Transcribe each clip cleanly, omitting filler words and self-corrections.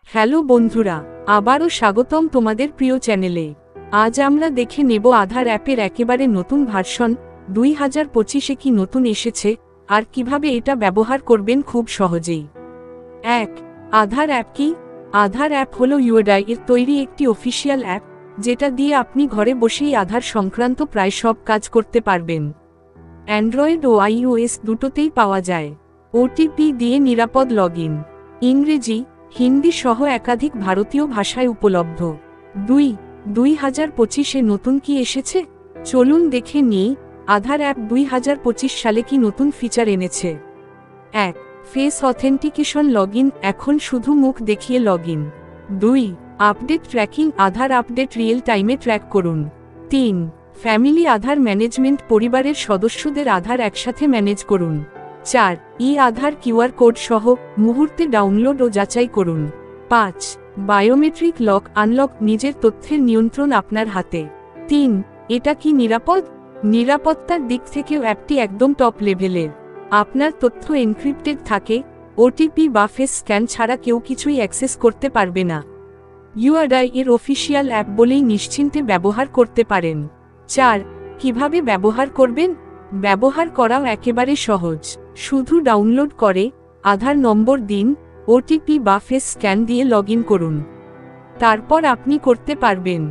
Hello বন্ধুরা, আবারও স্বাগতম তোমাদের প্রিয় চ্যানেলে। আজ আমরা দেখে নেব আধার অ্যাপের একেবারে নতুন ভার্সন 2025-এ কি নতুন এসেছে আর কিভাবে এটা ব্যবহার করবেন খুব সহজেই। 1. আধার অ্যাপ কি? আধার অ্যাপ হলো ইউআইডি এর তৈরি একটি অফিসিয়াল অ্যাপ, যেটা দিয়ে আপনি ঘরে বসেই আধার সংক্রান্ত প্রায় সব কাজ করতে পারবেন। অ্যান্ড্রয়েড ও iOS দুটোতেই পাওয়া যায়। ওটিপি দিয়ে নিরাপদ লগইন। ইংরেজি, হিন্দি সহ একাধিক ভারতীয় ভাষায় উপলব্ধ। 2025-এ নতুন কি এসেছে? চলুন দেখে নিই আধার অ্যাপ 2025 সালে কি নতুন ফিচার এনেছে। 1. ফেস অথেন্টিকেশন লগইন, এখন শুধু মুখ দেখিয়ে লগইন। 2. আপডেট ট্র্যাকিং, আধার আপডেট রিয়েল টাইমে ট্র্যাক করুন। 3. ফ্যামিলি আধার ম্যানেজমেন্ট, পরিবারের সদস্যদের আধার একসাথে ম্যানেজ করুন। 4. আধার কিউআর কোড সহ মুহূর্তে ডাউনলোড ও যাচাই করুন। 5. বায়োমেট্রিক লক আনলক, নিজের তথ্যের নিয়ন্ত্রণ আপনার হাতে। 3. এটা কি নিরাপদ? নিরাপত্তার দিক থেকেও অ্যাপটি একদম টপ লেভেলের। আপনার তথ্য এনক্রিপ্টেড থাকে, ওটিপি বা ফেস স্ক্যান ছাড়া কেউ কিছুই অ্যাক্সেস করতে পারবে না। ইউআইডি এর অফিসিয়াল অ্যাপ বলেই নিশ্চিন্তে ব্যবহার করতে পারেন। 4. কিভাবে ব্যবহার করবেন? ব্যবহার করাও একেবারে সহজ। শুধু ডাউনলোড করে আধার নম্বর দিন, ওটিপি বা ফেস স্ক্যান দিয়ে লগইন করুন। তারপর আপনি করতে পারবেন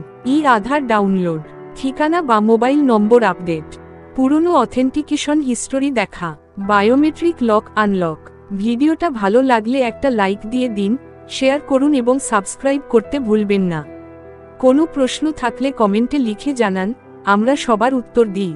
আধার ডাউনলোড, ঠিকানা বা মোবাইল নম্বর আপডেট, পুরনো অথেন্টিকেশন হিস্টোরি দেখা, বায়োমেট্রিক লক আনলক। ভিডিওটা ভালো লাগলে একটা লাইক দিয়ে দিন, শেয়ার করুন এবং সাবস্ক্রাইব করতে ভুলবেন না। কোনো প্রশ্ন থাকলে কমেন্টে লিখে জানান, আমরা সবার উত্তর দিই।